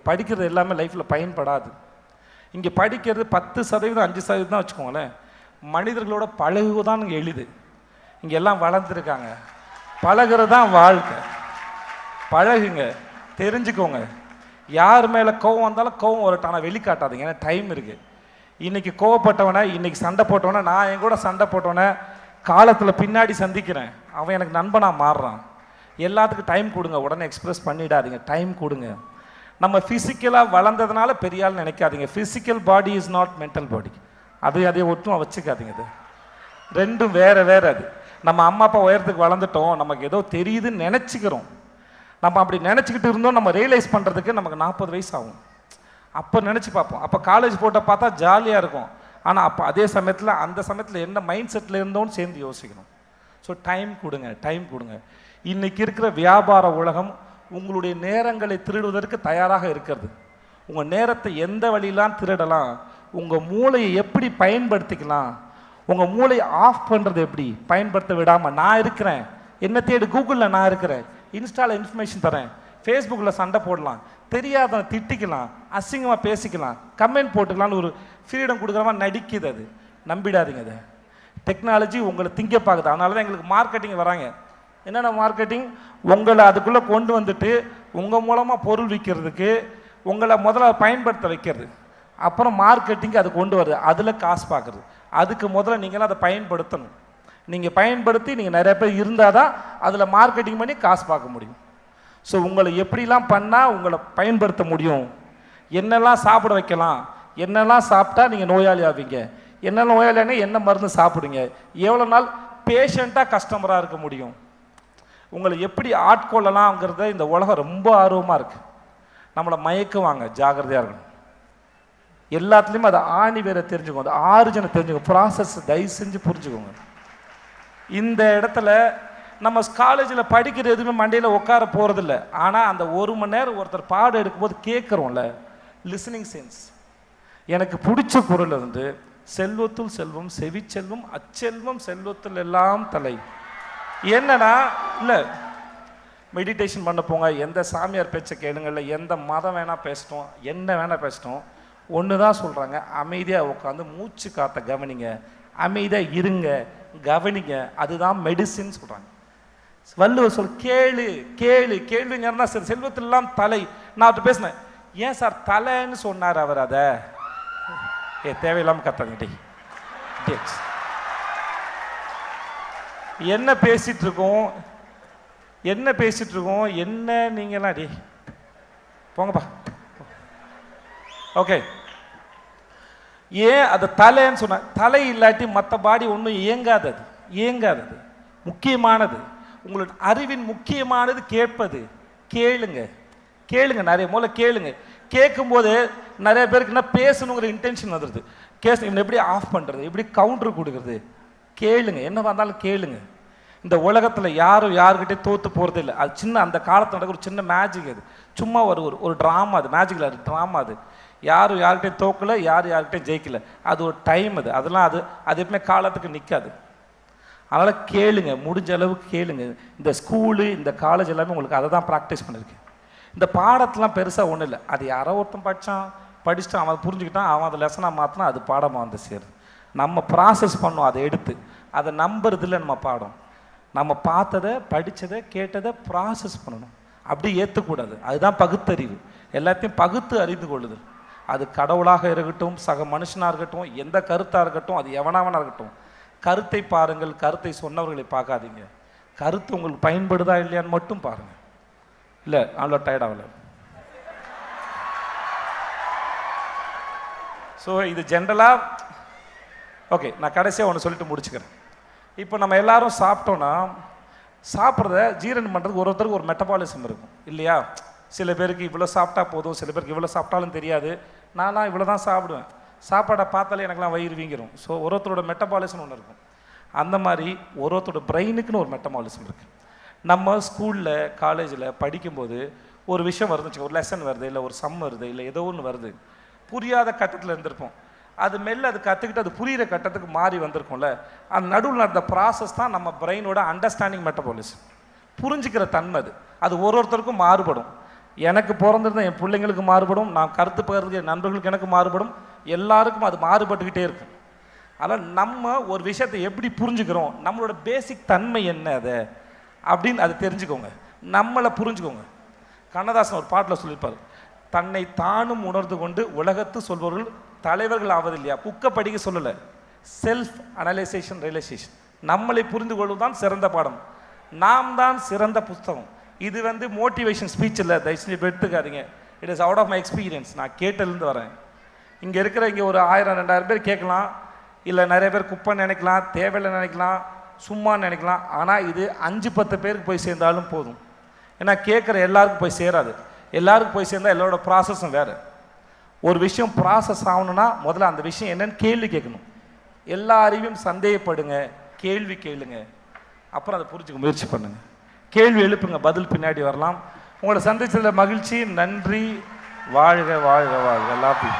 படிக்கிறது எல்லாமே லைஃப்பில் பயன்படாது. இங்கே படிக்கிறது 10%, 5% தான் வச்சுக்கோங்களேன். மனிதர்களோட பழகுவதான் இங்கே எளிது. இங்கே எல்லாம் வளர்ந்துருக்காங்க. பழகிறது தான் வாழ்க்கை. பழகுங்க, தெரிஞ்சுக்கோங்க. யார் மேலே கோவம் வந்தாலும் கோவம் வரட்டும், ஆனால் வெளிக்காட்டாதீங்க. ஏன்னா டைம் இருக்குது. இன்றைக்கி கோவப்பட்டவனை, இன்றைக்கி சண்டை போட்டவனை, நான் என் கூட சண்டை போட்டவனை காலத்தில் பின்னாடி சந்திக்கிறேன். அவன் எனக்கு நண்பனாக மாறுறான். எல்லாத்துக்கும் டைம் கொடுங்க. உடனே எக்ஸ்பிரஸ் பண்ணிடாதீங்க. டைம் கொடுங்க. நம்ம ஃபிசிக்கலாக வளர்ந்ததுனால பெரிய ஆள் நினைக்காதீங்க. Physical body is not mental பாடி. அதை ஒட்டும் வச்சுக்காதீங்க. இது ரெண்டும் வேறு வேறு. அது நம்ம அம்மா அப்பா உயரத்துக்கு வளர்ந்துட்டோம், நமக்கு ஏதோ தெரியுதுன்னு நினச்சிக்கிறோம். நம்ம அப்படி நினச்சிக்கிட்டு இருந்தோம். நம்ம ரியலைஸ் பண்ணுறதுக்கு நமக்கு 40 வயசு ஆகும். அப்போ நினச்சி பார்ப்போம். அப்போ காலேஜ் போட்ட பார்த்தா ஜாலியாக இருக்கும். ஆனால் அப்போ அதே சமயத்தில் அந்த சமயத்தில் என்ன மைண்ட் செட்டில் இருந்தோன்னு சேர்ந்து யோசிக்கணும். ஸோ டைம் கொடுங்க, டைம் கொடுங்க. இன்றைக்கி இருக்கிற வியாபார உலகம் உங்களுடைய நேரங்களை திருடுவதற்கு தயாராக இருக்கிறது. உங்கள் நேரத்தை எந்த வழியெல்லாம் திருடலாம், உங்கள் மூளையை எப்படி பயன்படுத்திக்கலாம், உங்கள் மூளையை ஆஃப் பண்ணுறது எப்படி, பயன்படுத்த விடாமல் நான் இருக்கிறேன். என்ன தேடி கூகுளில் நான் இருக்கிறேன், இன்ஸ்டாவில் இன்ஃபர்மேஷன் தரேன், ஃபேஸ்புக்கில் சண்டை போடலாம், தெரியாத திட்டிக்கலாம், அசிங்கமாக பேசிக்கலாம், கமெண்ட் போட்டுக்கலாம்னு ஒரு ஃப்ரீடம் கொடுக்குற மாதிரி நடிக்குது. அது நம்பிடாதீங்க. அதை டெக்னாலஜி உங்களை திங்க பார்க்குது. அதனால தான் எங்களுக்கு மார்க்கெட்டிங் வராங்க. என்னென்ன மார்க்கெட்டிங்? உங்களை அதுக்குள்ளே கொண்டு வந்துட்டு உங்கள் மூலமாக பொருள் விற்கிறதுக்கு உங்களை முதல்ல பயன்படுத்த வைக்கிறது. அப்புறம் மார்க்கெட்டிங் அது கொண்டு வருது. அதில் காசு பார்க்குறது. அதுக்கு முதல்ல நீங்களாம் அதை பயன்படுத்தணும். நீங்கள் பயன்படுத்தி நீங்கள் நிறைய பேர் இருந்தால் தான் அதில் மார்க்கெட்டிங் பண்ணி காசு பார்க்க முடியும். ஸோ உங்களை எப்படிலாம் பண்ணால் உங்களை பயன்படுத்த முடியும், என்னெல்லாம் சாப்பிட வைக்கலாம், என்னெல்லாம் சாப்பிட்டா நீங்கள் நோயாளி ஆவீங்க, என்னெல்லாம் நோயாளியானே என்ன மருந்து சாப்பிடுங்க, எவ்வளோ நாள் பேஷண்ட்டாக கஸ்டமராக இருக்க முடியும், உங்களை எப்படி ஆட்கொள்ளலாம்ங்கிறத இந்த உலகம் ரொம்ப ஆர்வமாக இருக்குது. நம்மளை மயக்குவாங்க. ஜாகிரதையாக இருக்கணும். எல்லாத்துலேயுமே அதை ஆணி வேற தெரிஞ்சுக்கோங்க, அந்த ஆரிஜினை தெரிஞ்சுக்கோங்க, ப்ராசஸ் தயவு செஞ்சு புரிஞ்சுக்கோங்க. இந்த இடத்துல நம்ம காலேஜில் படிக்கிற எதுவுமே மண்டையில் உட்கார போகிறதில்ல. ஆனால் அந்த 1 மணி நேரம் ஒருத்தர் பாடம் எடுக்கும்போது கேட்குறோம்ல, லிசனிங் சென்ஸ். எனக்கு பிடிச்ச குரல் வந்து செல்வத்துள் செல்வம் செவிச்செல்வம் அச்செல்வம் செல்வத்தில் எல்லாம் தலை. என்னன்னா இல்லை, மெடிடேஷன் பண்ண போங்க, எந்த சாமியார் பேச்சை கேளுங்கள்ல, எந்த மதம் வேணால் பேசிட்டோம், என்ன வேணால் பேசிட்டோம், ஒன்று தான் சொல்கிறாங்க, அமைதியாக உட்காந்து மூச்சு காற்ற கவனிங்க, அமைதியாக இருங்க, கவனிங்க, அதுதான் மெடிசின் சொல்கிறாங்க. வள்ளுவர் சொல் கேளு கேளு கேள்விங்கன்னா சரி, செல்வத்திலாம் தலை. நான் அவர்கிட்ட பேசினேன், ஏன் சார் தலைன்னு சொன்னார் அவர்? அதை தேவையில்லாமல் கத்தாங்க. என்ன பேசிட்டு இருக்கோம், என்ன பேசிட்டு இருக்கோம், என்ன நீங்களாம் டே போங்கப்பா. ஓகே, ஏன் அது தலைன்னு சொன்ன? தலை இல்லாட்டி மற்ற பாடி ஒன்றும் இயங்காதது, இயங்காதது. முக்கியமானது உங்களோட அறிவின் முக்கியமானது கேட்பது. கேளுங்க கேளுங்க, நிறைய மூலம் கேளுங்க. கேட்கும்போது நிறைய பேருக்கு என்ன பேசணுங்கிற இன்டென்ஷன் வந்துடுது. இவனை எப்படி ஆஃப் பண்ணுறது, எப்படி கவுண்டர் கொடுக்குறது, கேளுங்க. என்ன வந்தாலும் கேளுங்க. இந்த உலகத்தில் யாரும் யாருக்கிட்டே தோற்று போகிறது இல்லை. அது சின்ன அந்த காலத்தில் நடக்கிற ஒரு சின்ன மேஜிக். அது சும்மா ஒரு ட்ராமா. அது மேஜிக்கில் அது ட்ராமா. அது யாரும் யார்கிட்டையும் தோக்கலை, யார்கிட்டையும் ஜெயிக்கலை. அது ஒரு டைம். அதெல்லாம் அது எப்பவுமே காலத்துக்கு நிற்காது. அதனால் கேளுங்க, முடிஞ்ச அளவுக்கு கேளுங்க. இந்த ஸ்கூலு இந்த காலேஜ் எல்லாமே உங்களுக்கு அதை தான் ப்ராக்டிஸ் பண்ணியிருக்கேன். இந்த பாடத்தெலாம் பெருசாக ஒன்றும் இல்லை. அது யாரோ ஒருத்தன் படிச்சுட்டான், அவன் புரிஞ்சுக்கிட்டான், அவன் அதை லெசனாக மாற்றினா அது பாடமாக வந்து சேருது. நம்ம ப்ராசஸ் பண்ணோம், அதை எடுத்து அதை நம்புறதில்லை. நம்ம பாடம் நம்ம பார்த்ததை படித்ததை கேட்டதை ப்ராசஸ் பண்ணணும், அப்படி ஏற்றக்கூடாது. அதுதான் பகுத்தறிவு. எல்லாத்தையும் பகுத்து அறிந்து கொள்ளுது. அது கடவுளாக இருக்கட்டும், சக மனுஷனாக இருக்கட்டும், எந்த கருத்தாக இருக்கட்டும், அது எவனாவனாக இருக்கட்டும், கருத்தை பாருங்கள், கருத்தை சொன்னவர்களை பார்க்காதீங்க. கருத்து உங்களுக்கு பயன்படுதா இல்லையான்னு மட்டும் பாருங்கள். இல்லை அவ்வளோ டயர்டாகல. ஸோ இது ஜென்ரலாக ஓகே. நான் கடைசியாக ஒன்று சொல்லிட்டு முடிச்சுக்கிறேன். இப்போ நம்ம எல்லாரும் சாப்பிட்டோன்னா சாப்பிட்றத ஜீரணம் பண்ணுறதுக்கு ஒருத்தருக்கு ஒரு மெட்டபாலிசம் இருக்கும் இல்லையா? சில பேருக்கு இவ்வளோ சாப்பிட்டா போதும், சில பேருக்கு இவ்வளோ சாப்பிட்டாலும் தெரியாது. நான்லாம் இவ்வளோ தான் சாப்பிடுவேன். சாப்பாடை பார்த்தாலே எனக்குலாம் வயிறு வீங்கிரும். ஸோ ஒருத்தரோட மெட்டபாலிசம் ஒன்று இருக்கும். அந்த மாதிரி ஒருத்தரோட பிரெயினுக்குன்னு ஒரு மெட்டபாலிசம் இருக்குது. நம்ம ஸ்கூலில் காலேஜில் படிக்கும்போது ஒரு விஷயம் வருதுச்சு, ஒரு லெசன் வருது, இல்லை ஒரு சம் வருது, இல்லை ஏதோ ஒன்று வருது, புரியாத கட்டத்தில் இருந்திருப்போம். அது மெல்ல அது கற்றுக்கிட்டு அது புரிகிற கட்டத்துக்கு மாறி வந்திருக்கும்ல. அந்த நடுவில் நடந்த ப்ராசஸ் தான் நம்ம பிரெயினோட அண்டர்ஸ்டாண்டிங் மெட்டபாலிசம், புரிஞ்சுக்கிற தன்மை. அது ஒருத்தருக்கும் மாறுபடும். எனக்கு பிறந்திருந்த என் பிள்ளைங்களுக்கு மாறுபடும், நான் கருத்து பகிர்ந்து என் நண்பர்களுக்கு எனக்கு மாறுபடும், எல்லாருக்கும் அது மாறுபட்டுக்கிட்டே இருக்கும். அதனால் நம்ம ஒரு விஷயத்தை எப்படி புரிஞ்சுக்கிறோம், நம்மளோட பேசிக் தன்மை என்ன அதை அப்படின்னு அதை தெரிஞ்சுக்கோங்க, நம்மளை புரிஞ்சுக்கோங்க. கண்ணதாசன் ஒரு பாட்டில் சொல்லியிருப்பார், தன்னை தானும் உணர்ந்து கொண்டு உலகத்து சொல்பவர்கள் தலைவர்கள் ஆவது இல்லையா. புக்கை படிக்க சொல்லலை, செல்ஃப் அனலைசேஷன் ரியலைசேஷன், நம்மளை புரிந்து கொள்வதுதான் சிறந்த பாடம், நாம் தான் சிறந்த புஸ்தகம். இது மோட்டிவேஷன் ஸ்பீச் இல்லை, தயவுசெய்து எடுத்துக்காதீங்க. It is out of my experience. நான் கேட்டதுலேருந்து வரேன். இங்கே ஒரு 1000-2000 பேர் கேட்கலாம், இல்லை நிறைய பேர் குப்பை நினைக்கலாம், தேவையில்லை நினைக்கலாம், சும்மா நினைக்கலாம். ஆனால் இது 5-10 பேருக்கு போய் சேர்ந்தாலும் போதும். ஏன்னா கேட்குற எல்லாருக்கும் போய் சேராது. எல்லாருக்கும் போய் சேர்ந்தால் எல்லாரோட ப்ராசஸும் வேறு. ஒரு விஷயம் ப்ராசஸ் ஆகணும்னா முதல்ல அந்த விஷயம் என்னன்னு கேள்வி கேட்கணும். எல்லா அறிவையும் சந்தேகப்படுங்க, கேள்வி கேளுங்க, அப்புறம் அதை புரிஞ்சுக்க முயற்சி பண்ணுங்க. கேள்வி எழுப்புங்க, பதில் பின்னாடி வரலாம். உங்களை சந்திச்சதில் மகிழ்ச்சி. நன்றி. வாழ்க வாழ்க வாழ்க. எல்லாத்தையும்